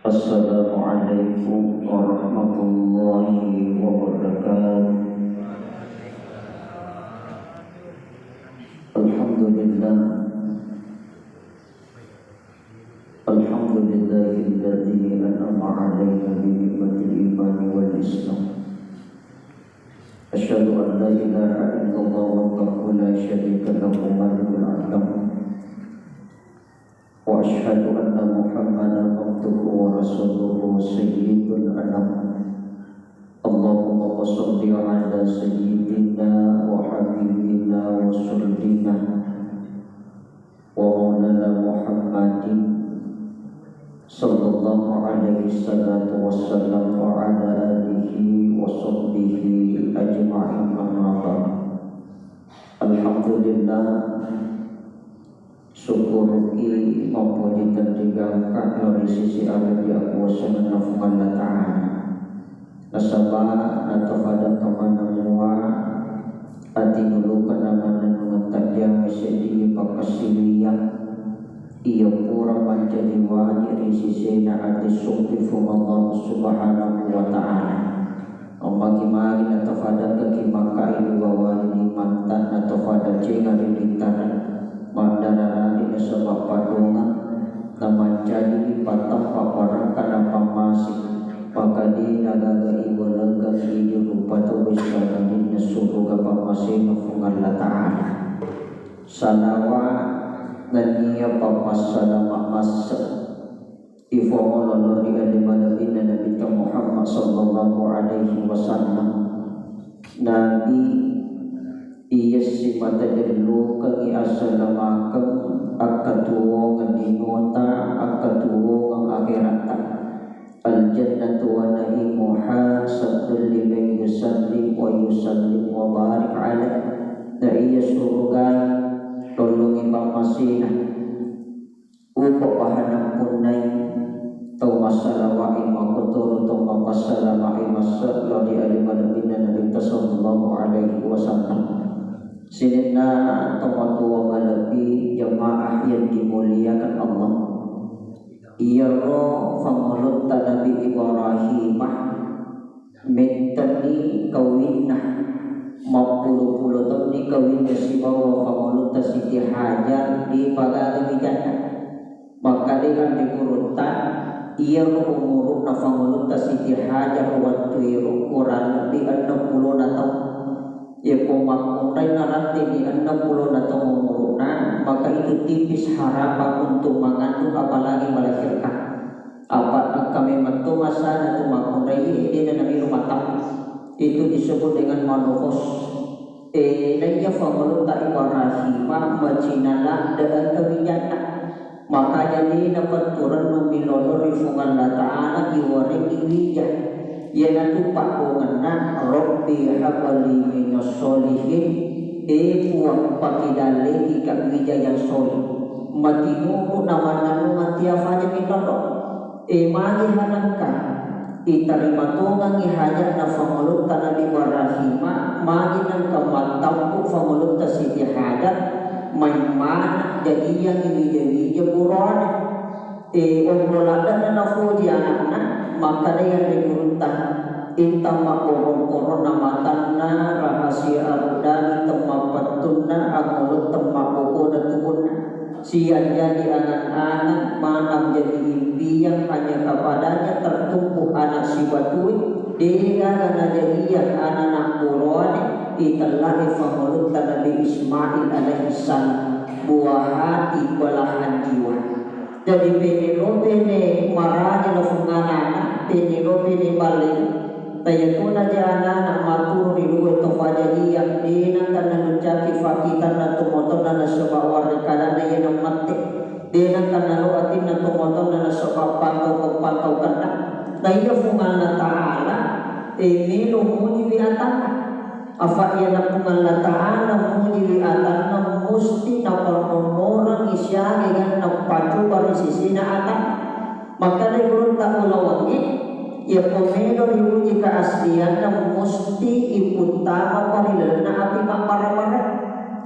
Assalamualaikum warahmatullahi wabarakatuh. Alhamdulillah, alhamdulillahilladzi an'ama 'alaina bi ni'matil iman wal islam. Asyhadu an la ilaha illallah wahdahu la syarika lahu malikul alam. Wa asyhadu anna Muhammadan abduhu wa rasuluhu sayyidul anam. Allahumma shalli ala sayyidina wa habibina wa sultina wa maulana Muhammadin sallallahu alaihi salatu wassalam wa ala alihi wa sahbihi ajma'in, amma ba'd. Alhamdulillah, syukur ki maupun ditertinggalkan dari sisi Allah di kuasa Allah Ta'ala. Nasabah atau pada kemana mua hati dulu kenangan mengetaknya sedih pakasiliyak ia pura menjadi wajib di sisi hati suktifum Allah Subhanahu wa Ta'ala. Bagi-bagi atau pada kekimakai bahwa ini mantan atau pada cengar ditaran mandara di sebab padungan nama jadi patah paparan karena pamasik maka di nagaga ibu lega hidup rupa tulis karena suku kapal masih menfungan lataan sanawa nania papas sanama masa ifomololo di alimana bina Nabi Muhammad sallallahu alaihi wasallam. Nabi iya si mata dulu kami assalamualaikum akatuwo ngadinota akatuwo ng akhirata al-jannatu wa na'imuha sabdul liman yusallim wa yusallim wa barik ala na iya surga tolong ibang masina upo pahanang punay tau masalawai makuturo tau mapasalawai masalawai di aliman bina Nabi sallallahu alaihi wasallam. Sinina tomatuwa malabi jamaah yang dimuliakan Allah. Ia roh famulun Nabi Ibrahim mentani kawinah mapuluh-puluh tahun di kawinah si bawa famulun Siti Hajar di pagagawi jannah. Maka dengan diurutan ia umur famulun Siti Hajar waktu kurang lebih 60 tahun. Ya pemakmurai nanti di 60 atau mengurunan maka itu tipis harapan untuk mengandung apalagi melahirkan apa kami mentu masa itu makmurai ini dan nabi rumah tangga itu disebut dengan manufos nanya famulun tak Ibrahim macinala dengan kebijakan maka jadi dapat turun memilolor rifungan Ta'ala iwaring iwijah yang lupa mengenal Rabbi habali minas solihin puang pakidale ika wijaya solih matinuku namananu matiafanya minolo magi hanangka itarima tungang ihajak na famulun Nabi Ibrahim magi nang kamantampu famulun Siti Hajar main-main jadi yang iwijaya buron obroladan na nafuji anak-anak maka dia diurutkan intama korong-korong namatanna rahasia abdani temma patuna amulut temma poko dan tubunna sian jadi anak-anak manam jadi impian hanya kepadanya tertumpu anak si batui dia karena jadi anak-anak burone italah famulut Nabi Ismail alaihi salam buah hati belahan jiwa. Jadi Penelope ne marani na fungana Penelope ne balik tayatuna jana na maturo ni luwe tofajaji yang dina kana nucaki fakitan na tumoton na sebab warna na yan mati dina kana lo atin na tumoton na sebab pantau kana tayo fungana Ta'ala milo muni wiatana afa iya na fungana Ta'ala muni wiatana musti na orang isya dengan nampacu dari sisi na atas maka dari gurun tak melawangi ya komedo diuji keaslian na musti iputama parilana api mamaremare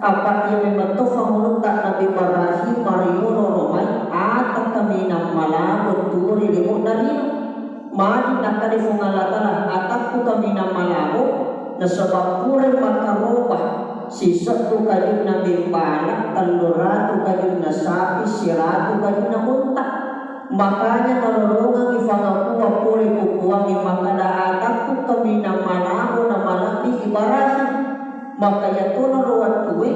apa ia memang famulun tak Nabi Ibrahim mariuno romai atau kami nak malam turi di muna narino madi nakalifungalatala ataku kami namalamu na sebab pure makarobah sisa tu kayu na bimpana taluratu kayu na sapi siratu kayu na unta makanya nalolongang ifangakuwa pure kukuwangi makada ataku kami namalamu na malabi ibarasi makanya tu naruat tuwe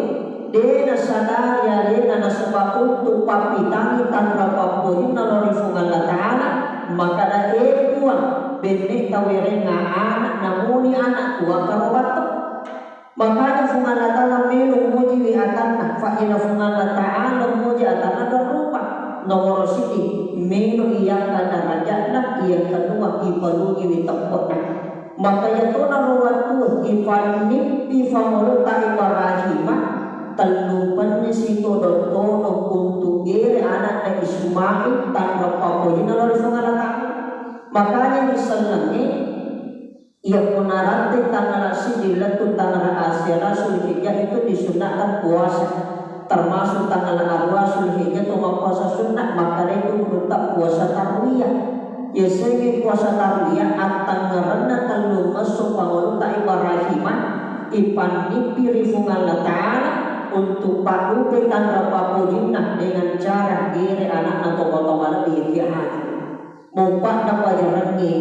dena sadar ya dena na sebab untuk papitangi tanpa papuhin nalorifungalatala maka da ekuan benek tawere nga anak namuni anak tua karobato makanya fungala ta'ala melu muji wi atanna fa ina fungala ta'ala muji atanna da rupa nomor siti melu iya kana rajana iya kedua ipalugi wi tempotna makanya tuna ruwatu ipanip ifamulu ta'ibarahima telupan situ dotono untuk gere anak dan Ismail tanpa papoina lalu mengalahkan makanya misalnya ia punarante tanah nasi diletup tanah Asia Rasul Hijjah itu disunahkan puasa termasuk tanggal arwah Sulhijjah atau puasa sunnah maka itu tetap puasa tarwiyah ya sehingga puasa tarwiyah atang ngerana telu masuk pangulu tak ibarahimah ipan nipiri fungal ta'ala untuk padu petang rapapujinah dengan cara diri anak atau potongan lebih hati mumpak dapat jarangi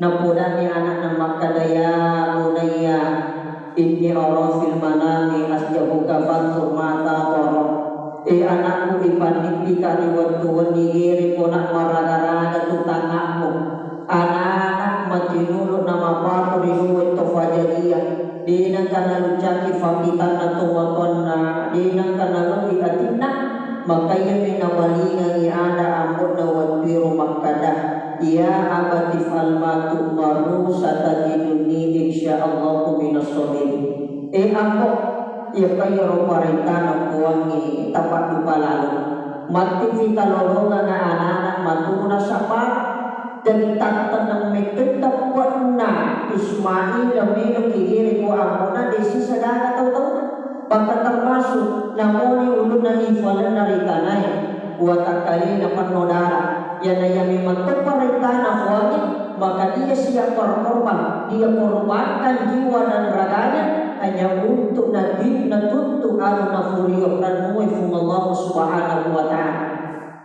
napudani anak nama kadaya bunaya inni Allah fil manami asjabuka fantur mata tolong anakku ipandipi kali waktu wenigiri ponak maragaraga tutangakmu anak-anak mati dulu nama patu rihuwe tofajadiyah dinang kana lucaki fakitan atau wakonna dinang kana luhi atina makanya minawalinga ada ambut na wadwi rumah kadah ya abati falmatu maru satajiduni insyaallah minas solihin ambok ya kaya roparitana kuwangi tapat lupa lalu mati vita lolongan anak-anak matuna sapar dan tantanang metenda pernah Ismail lamino kigiri ko amona desi sadana tahu-tahu bahkan termasuk namoni ulun na ifalan naritanay watakali na panodara yan na yang memang kuwangi maka dia siap berkorban dia korbankan jiwa dan raganya hanya untuk nabi natutu anu nafuriyo dan muifung Allah subhanahu wa ta'ala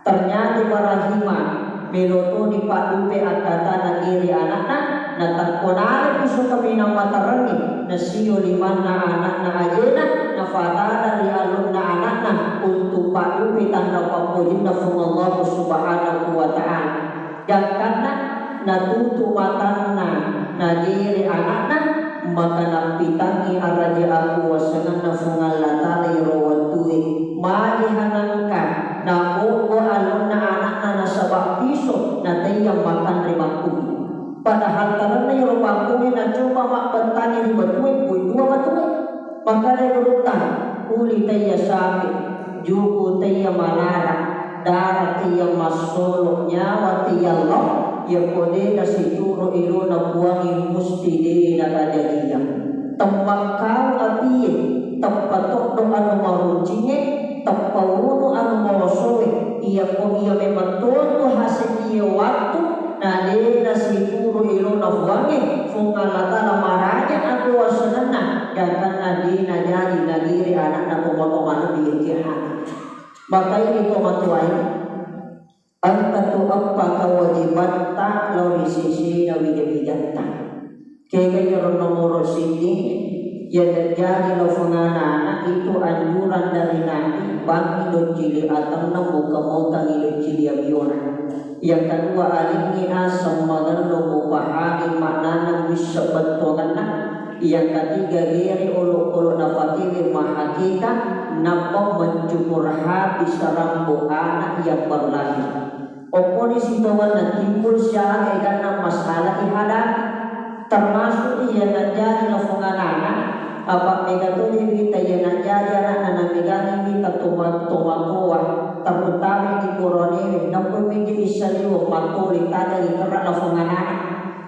ternyata barahimah meloto di padupe akata nagiri anak-anak na tangkonare piso kami ng matarangi na siyo liman na anak na ajena na fatana di alun na anak na untuk padupe tanda pampujin na fung Allah subhanahu wa ta'ala yang karena natutu matan na nagiri anak-anak maka napitangi araja aku wasangan na fungal latali rawatui malihanangka na buko alun na anak na nasabak piso na tayang makan rimaku padahal karena yung rumahku na coba makbantani ribatuin buhay dua batuin maka na gurutang uli taya sabi jugo taya malara darah taya masolo nyawa taya Allah ya kode na situro ilo na buwangin musti di na kajadiya tembakau apiye tempatok do anu maruncingnya tempauno anu marosowe iya ko iya memang toto hasil iya waktu na di na situro ilo na buwangin fungalata na maranya aku wasanana dan na di na jadi nagiri anak na tumotoman biyikihani maka ini tomatuay anta tu apa kewajiban tak lo sisi na wijawijan tak kaya yung nomor sini yang terjadi lo fungana itu anjuran dari Nabi bagi do cili atang na muka-muka ngido cili abiona yang kedua alingni asam magan lo mupahagi maknana bisa bentukan na yang ketiga giri ulu-ulu nafakiri mahakika napok mencukur habis rambu anak yang berlahir oponi sitawan na timbul siya ay ganang masalah ihadapi termasuk iya nanjari na funganana apa megatuli kita iya nanjari anak na namigani kita tumatuwa terutama di kuroni nampun menjadi saliwa matuli tada ikarat na funganana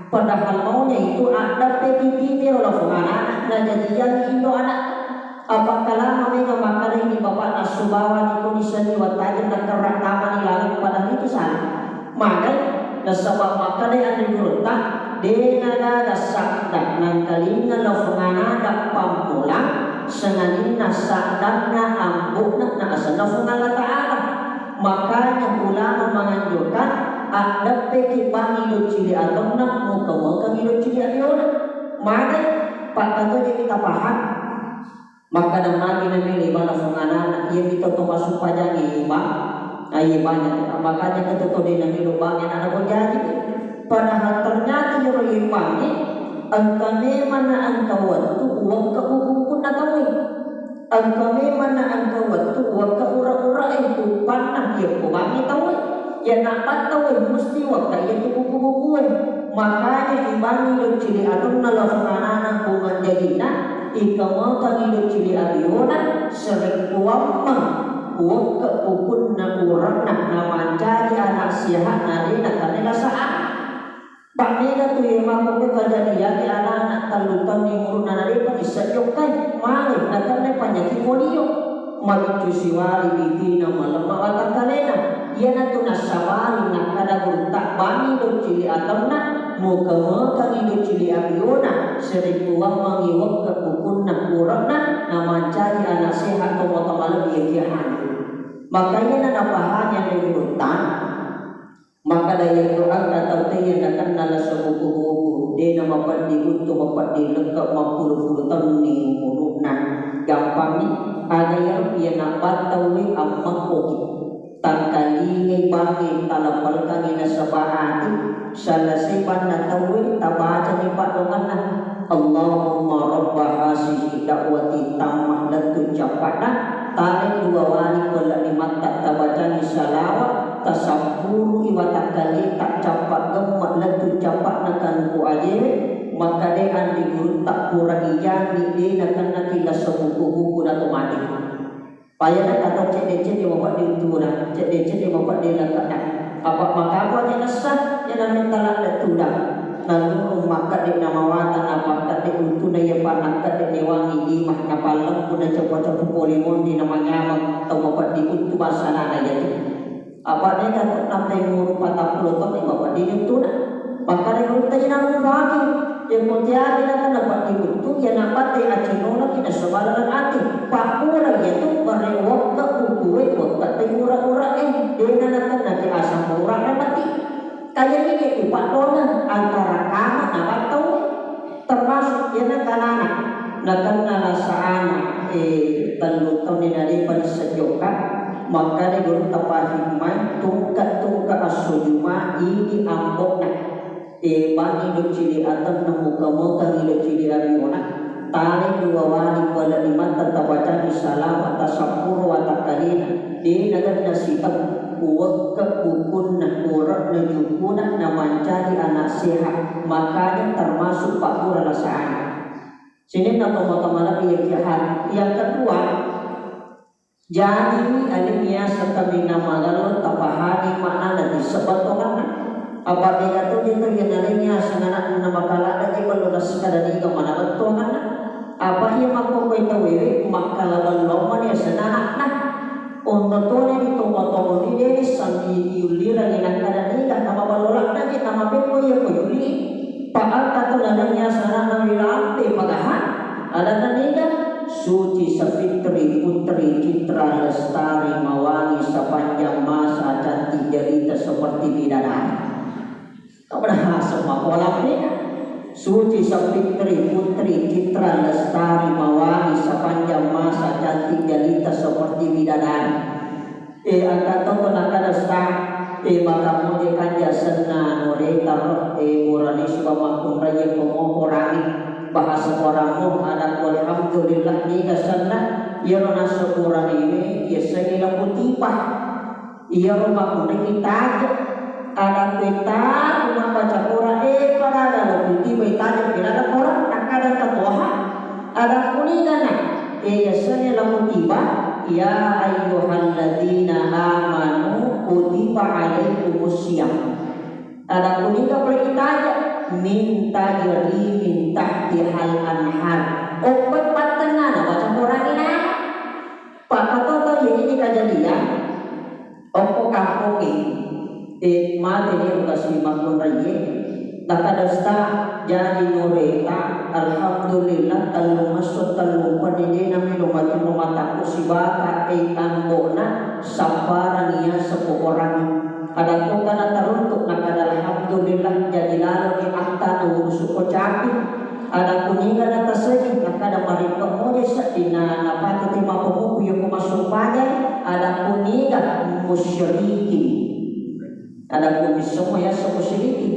padahal maunya itu ada PPP na funganana na jadian indo anak apa kalama mereka makan ini bapak nasubawa di kondisi diwatajin dan kerak taman ilalang pada itu sana maka nasabab makane anu gurta dena gasak nang kalingan lo penganada pampulang senganin nasadakna ambukna na asana Allah Ta'ala. Makanya ulama menganjurkan ada pekipan hidup cili atomna muka hidup cili ayona mana pak kata kita paham maka nama ini lima penganada ia kita tu masuk pajang lima ayi banyak makanya ketutup di nami lubang yang ada jadi padahal ternyata yang lima ini angkane mana angka waktu uang kebuku nakawin angkane mana angka waktu uang ke ura-ura itu panah dia kubangi tawin ya nak tawin mesti waktu itu buku-buku makanya ibangi lo cili atau nalafanana bunga jadina ikamu kami lo cili abiona sering uang uang ke ukun na urang na manjadi anak sihat nadi na kanila saan Paknega tu yang mampu kejadian di anak-anak talutan di murun nadi pa isayok kay mali na kanila panyaki polio magi siwali bibi na malam mawatan kalena ia na tu nasabari na kada gurta bani do cili atam na muka hidup cili abiona sering uang mangiwak ke ukun na urang na manjadi anak sehat atau motomalam dia makanya na napahan yang diurutkan maka daya Quran atau yang akan nala sebuku-buku dia nama padi untuk mapadi lengkap 50 tahun ni murukna gampang ni ada yang dia nak batawi amma koki tangkali ngai bagi talapal kami nasabahati selesai panna tawi tabaca ni padongan Allahumma rabba hasihi da'wati tammah latu capana tarik dua wali kelima tak tabaca ni salawat tasampuru iwata kali tak capat gemak latu capat nakan ku aje maka dia andi guru tak pura ijan ni dia nakan nakila sebuku-buku atau mati payah nak kata cek dia bapak dia uturan cek dia bapak dia nak apa maka apa yang nasah yang namanya talak latu dah lalu maka dia nama watan apa dia untuk daya panak dia wangi di mahna palang pun coba-coba polimon di namanya atau bapak di untuk bahasa aja apa dia kata sampai umur 40 tahun ni bapak di itu nak maka dia kata jangan lagi yang mutia dia kan dapat di itu yang dapat dia acinola kita sebalan hati pakura itu berewak ke ukue kata ura-ura dia nak nanti asam urat mati kayak ini upat dona antara kamu apa tahu termasuk dia nak anak nak nalasaan telu tahun dari pensejokan maka dia guru tapahimai tungkat asujuma ini ambokna bani hidup cili atam muka hidup cili ariona tarik dua wali pada lima tertabaca salam atas sapur watak kalina di negara nasibab uang kebukun na urat na jukuna na mencari anak sehat makanya termasuk pakura rasaan sini nama yang kedua jadi alimnya serta bina magalon tapahani makna nanti sebatokan apa dia tu dia terkenalnya sangat nama kala lagi belum sekadar ini kemana betul kan apa yang aku ketahui makala belum dia senanak nah untuk tu ni tunggu ni dia sandi yuli lagi nak kada ni dah nama balolak lagi nama beko ya yuli pakal kata ladanya sangat namilampe pagahan ada tadi dah suci safitri putri citra lestari mawangi sepanjang masa cantik jelita seperti bidadari tak pernah semua pola ni suci safitri putri citra lestari mawangi sepanjang masa cantik jelita seperti bidadari angkat tu nak lestari maka mungkin kanja senang mereka murani sebab raja pemohoran bahasa orang ada alhamdulillah ni kasana ia rona syukuran ini ia segala putipah ia rumah kuning kita ada peta rumah baca Quran pada ada putih peta bila ada orang nak ada katoha ada kuningan ia segala putipah ya ayyuhalladzina amanu kutiba alaikumusiyam ada kuningan pergi aja minta jadi minta dihal anhar obat patengah baca Quran ini pak kata jadi ini kejadian opo kampung mati ni kasih makon raye takadasta jadi noreta alhamdulillah talu masuk talu padine nami lumati lumataku si baka tambona saparania seorang ada ko kana taruntuk nakada alhamdulillah jadi lalu di akta urus ko capi ada kuninga na tasegi nakada mariko moje sa dina napati tema pomo yo masuk panya ada kuninga musyriki ada kumi semua ya semua musyriki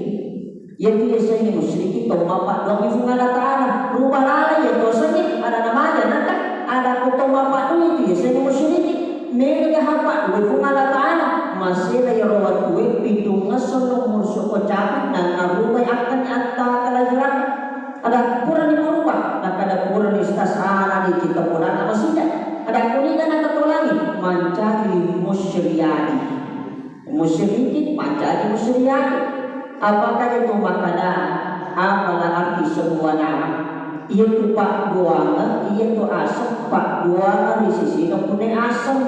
ya biasanya musyriki to mapa dong ibu ngada taala rumah lala ya dosanya ada namanya nanti ada kuto mapa itu biasanya musyriki mereka hapa ibu ngada taala masih ada rawat kue pidunga sono musuh kocapin dan narumah akan atta kelahiran ada pura di merubah nak ada pura di stasana di kita pura masih ada kuningan atau tolangi mencari musyriyani musyrikin mencari musyriyani apakah itu makanan apalah arti semua nama ia tu pak buangan ia tu asam pak buangan di sisi punya asam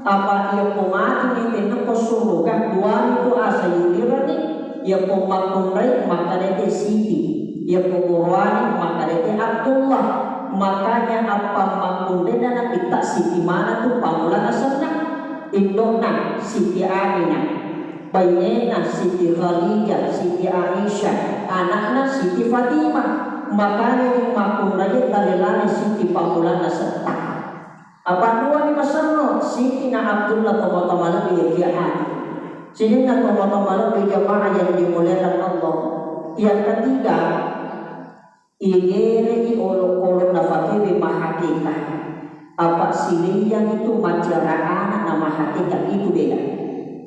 apa ia pemati ni tena kosurukan buang itu asa yuliran ni ia pemakunrai maka dia siti ia pemurwani maka dia Abdullah makanya apa makunde dan kita siti mana tu pamulan asalnya Indona Siti Aminah, Bainena Siti Khadijah, Siti Aisyah, anaknya Siti Fatimah. Makanya di makun raja dalilana Siti Pamulana serta. Apa dua di masalah Siti na Abdullah tomat-tomat di kiamat. Sini na tomat-tomat di jamaah yang dimuliakan Allah. Yang ketiga, ingere olo-olo nafati mahakikah. Apa silih yang itu masyarakat nama hakikat itu beda.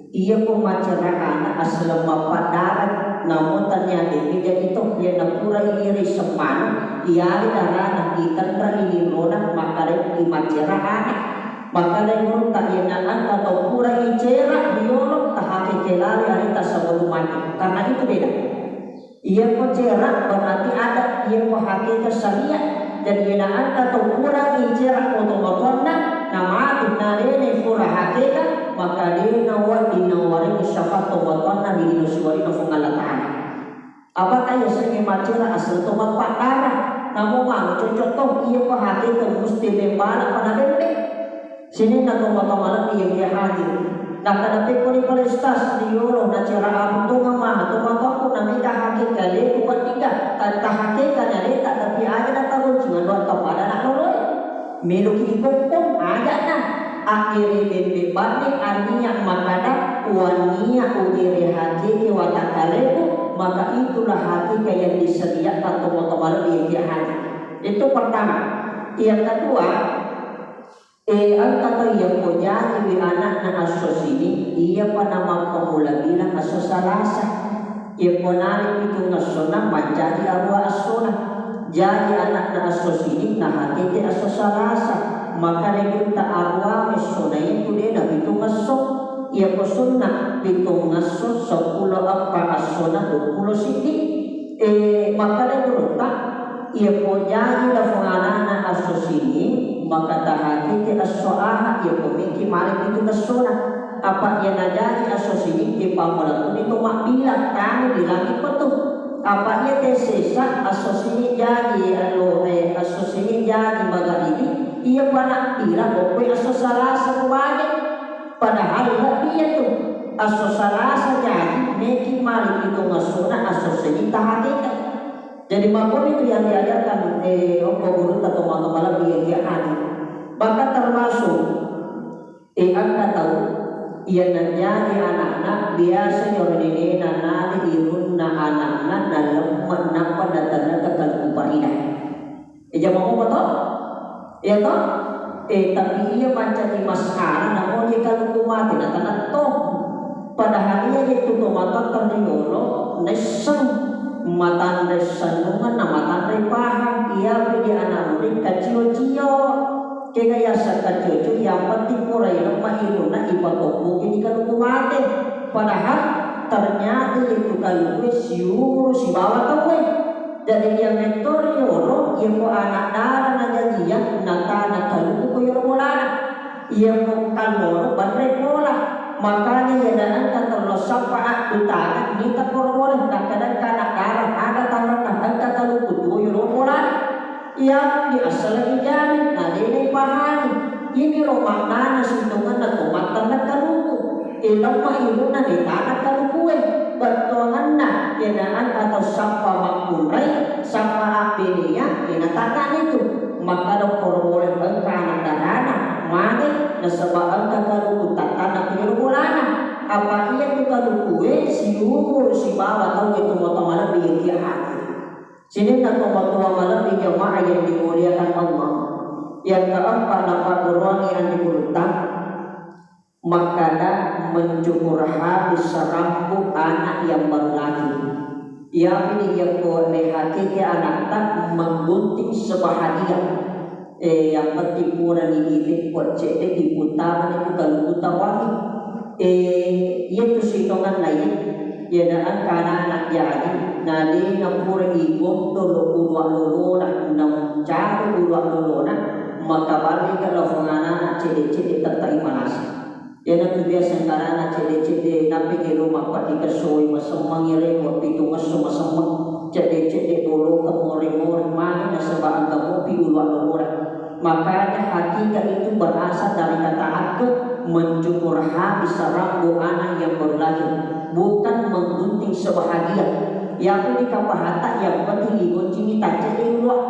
Ia pun masyarakat asal mapadarat namun ternyata beda itu dia napura iri seman ia darah ikan ini roda maka di masyarakat maka dari tak yang atau pura icerak diolok tak hakikat lari hari tak sebelum mati karena itu beda. Ia pun cerak berarti ada ia pun hakikat syariat dan yenaan atau pura injerak otomotorna nama tinarene pura hakikat maka dia nawar dinawari syafaat otomotorna di nusuari nafungalataan apakah ya sering macera asal tomat pakara namun mang cocok iya ko hakikat mesti membala pada bebe sini na tomat-tomat iya hadir nak kadapi ko ni kolestas di yolo na cera abdo ngama tomat-tomat na kita hakikat le kuat tiga tak hakikat na tak tapi aja na tahu cuma dua pada nak loloy meluki ikopom ada na akhirnya bebe balik artinya makada waniya ujiri hakiki watakaleku maka itulah hakikat yang disediakan tomat-tomat di hati itu pertama yang kedua kata yang punya ibu anak na asos ini ia panama pemula bilang asos salasa ia ponari itu ngasona menjadi arwah asona jadi anak na asos ini nah hati asos salasa maka kita arwah asona itu dia dah itu ngasok ia posona itu ngasok 10 apa asona 20 siti maka dia berletak ia punya dah penganak asos ini maka tahati ke as-so'ah ia pemikir malik itu kesona apa yang ada di asosiasi di pamulan itu mak bilang kami bilang itu tuh apa ia tesesa asosiasi jadi asosiasi jadi bagai ini ia pada bilang bahwa asosiasi banyak padahal dia tuh asosiasi jadi meki malik itu ngesona asosiasi tahati jadi maupun itu yang diajarkan guru atau teman-teman dia hadir maka termasuk anda tahu ia menjadi anak-anak biasa nyorine nanti irunna anak-anak dalam menapa datangnya kekal kuparidah jangan mau betul ya toh tapi ia macam di masalah namun jika lu mati datang toh padahal ia itu tomato ternyolo neseng matan sandungan nama tandai paham ia beri anak murid kecil-kecil kaya kecil yang penting murai nama iruna ibadah ini kan mati padahal ternyata itu kalau siur si bawa tahu jadi yang mentor yoro yang ko anak darah naga dia nata kalau ko yoro mulana yang ko kaloro bandre pola makanya ya dan kata lo sapa yang di asal ijari nadene pahani ini ro maknana sintungan na tumatan na karuku ilang mairuna di tanah karukuwe bertuangan na kinaan atau sapa makurai sapa apinia inatakan itu maka dokter boleh bengkana darana mane nasabaan kakaruku tatana pinurulana apa iya tu karukuwe si umur si bawa tahu itu motomala biya hati sini nak motomala malam di jamaah yang dimuliakan Allah yang keempat dapat beruangi yang dikurutkan makanan mencukur habis serampu anak yang baru lahir yang ini yang boleh hakiki anak tak menggunting sebahagia yang penting pura digigit buat cedek di putaran itu kalau putawangi itu sitongan lain ya dan karena anak jadi nadi nampur ibu dulu ulah luluna nang cari ulah luluna maka balik kalau penganak cedek-cedek tertarik malas ya nanti biasa karena cedek-cedek napi di rumah pak dikesoi masemang ngire buat itu masemang cedek-cedek dulu kemori-mori mana sebab kopi ulah luluna makanya hakikat itu berasal dari kata akad mencukur habis rambu anak yang baru lahir bukan menggunting sebahagia yang ini kapahata yang penting digunting kita jadi ulah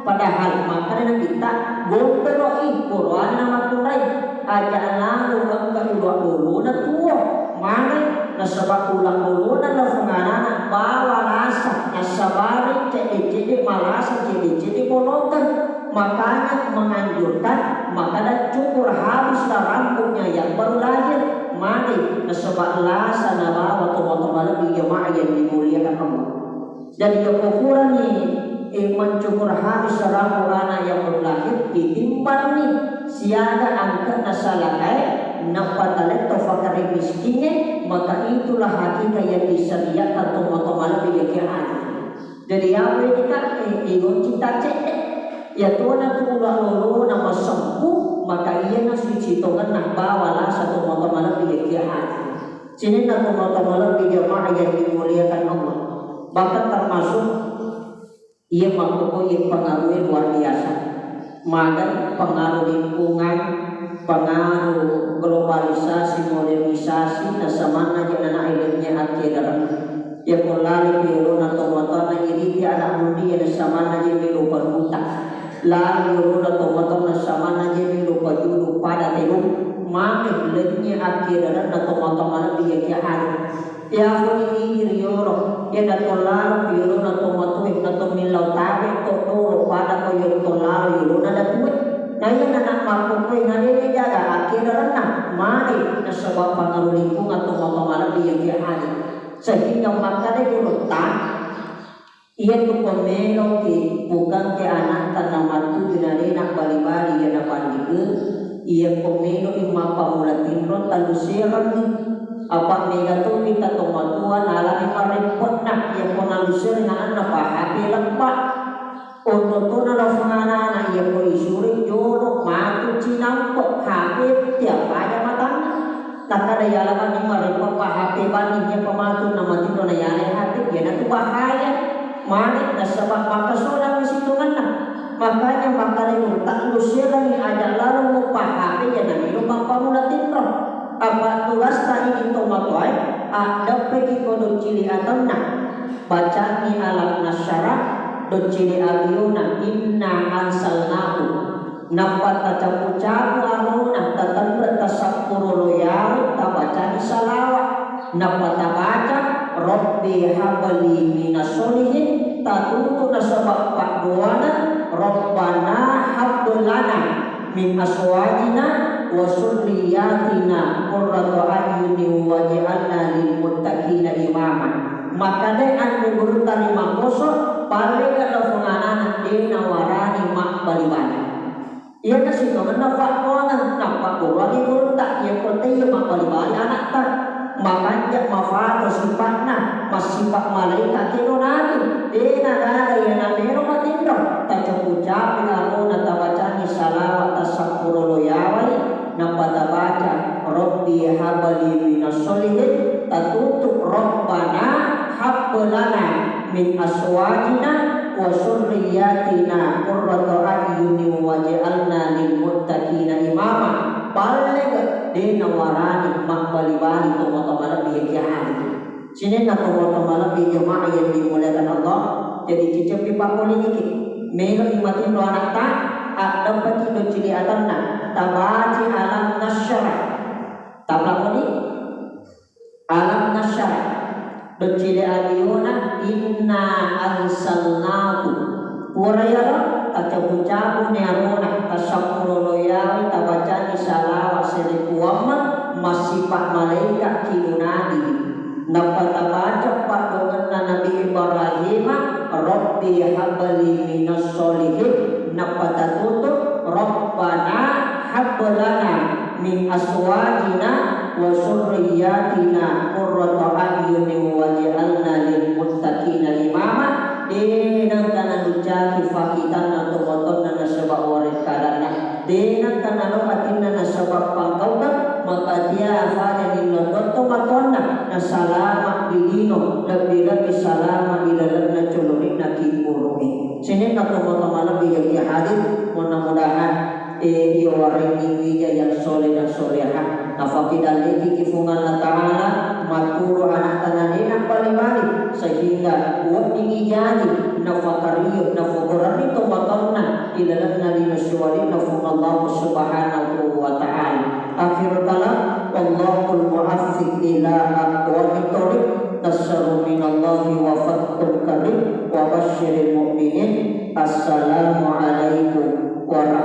padahal makanya kita gondroi Quran nama Quran aja lalu bangka ulah dulu na tuo mana nasabak ulah dulu na penganan bawa rasa nasabari cedek malasa cedek bolokan makanya menganjurkan makanya cukur habis rambutnya yang baru lahir mati nasabak lasa nabawa tomo-tomo di jamaah yang dimuliakan Allah jadi kekufuran ini mencukur habis rambut anak yang baru lahir ditimbang nih siaga angkat nasalakai napatalet tofakari miskinnya maka itulah hakikat yang disediakan tomo-tomo di jamaah jadi apa ini kan ibu cinta cek ya tuana tu ulah lolo nama sempuh maka ia nasi citongan nak bawalah satu motor malam di hati sini satu motor malam di jamaah yang dimuliakan Allah bahkan termasuk ia mampu pengaruh luar biasa maka pengaruh lingkungan pengaruh globalisasi modernisasi nasamana jangan akhirnya akhirnya ya kulali biru atau motor ini dia anak muda yang nasamana jadi lupa hutang lalu atau sama aja lupa dulu pada telu mana lebihnya akhirnya atau mana dia kian ya pun ini rioro ya atau lalu biru atau milau tarik atau pada kau yang lalu ada tuh nah yang anak mampu kau yang ada jaga akhirnya mari sebab pengaruh lingkungan atau mana dia kian sehingga makanya dulu ia tu pemelo ke bukan ke anak tanah tu binari nak bali-bali ya nak balik ia pemelo imam pamulatin ron talu siaran ni apa mega tu kita tomatuan alami marepot nak ia ponalu siaran anak pahapi lepak untuk tu nala fungana ia po isuri jodoh matu cinampo hape tiap aja matanya tak ada yang lawan ni marepot pahapi bandingnya pematu nama tino na yale hati dia nak bahaya mana nasabak maka soal mesitungan makanya makanya tak lusirang ada lalu mupahami ya nami lumang pamulatin roh apa tugas tadi itu matuai ada pergi kodo cili atau baca ni alam nasyara do cili abiuna inna ansalnahu nampak tacapu-capu aruna tatang bertasapuru loyal tabaca ni salawat nampak tabaca Rabbi habali minasolihin tatutu nasabak pakduana Rabbana habdulana min aswajina wa surriyatina qurratu ayyuni waj'alna lil muttaqina imama maka de anu guru tari mangkoso pare ka penganan de nawarani mak balibana ia kasih kemana fakona nampak guru tak yang penting mak balibana anak tak makanya mafado sifatna masifat malaikat itu nabi dina ada yang nabi romatindo tacapucapi aruna tabacani salawat tasakuro loyawai nampak tabaca Rabbi habali minasolihin tatutup Rabbana habbalana min aswajina wa surriyatina qurrata a'yunin waj'alna lil muttaqina imama. Balik dina warani makbali-bali tomo-tomo lebih kiai. Sini na tomo-tomo lebih jemaah yang dimuliakan Allah. Jadi cicip pipa politik. Melo imatin do anak ta ada pati do cili atanna tabaji alam nasyara. Tabla ini alam nasyara. Do cili aliona inna arsalnahu. Purayala kacabu-cabu nearona tasapuro loyal tabacani salawa selikuama masih pak malaikat kinunadi napatabaca pak dengan Nabi Ibrahim Rabbi habli minas solihin napatatutup Rabbana hablana min aswajina wa surriyatina qurrata a'yunin waj'alna lil muttaqina imama. Denang kana nucaki fakitan atau motor na nasabak waris kalana. Denang kana lo atin na nasabak pangkauda maka dia afanya ni nodotto matona na salama dilino lebih salama ilalan na culurin na kipurumi. Sini na tomo-tomo lebih yang hadir mudah-mudahan iyo waring yang soleh dan solehah. Nafakidan lagi kifungan Allah Ta'ala maturu anak tananina paling-paling sehingga uang jadi nafakariyuh nafakurani tomatonna ilalan nalina syuwari nafungallahu subhanahu wa ta'ala. Akhir kalam Allahul mu'affiq ila aqwamit thoriq nassaru minallahi wa fathul karim wa basyiril mu'minin. Assalamualaikum warahmatullahi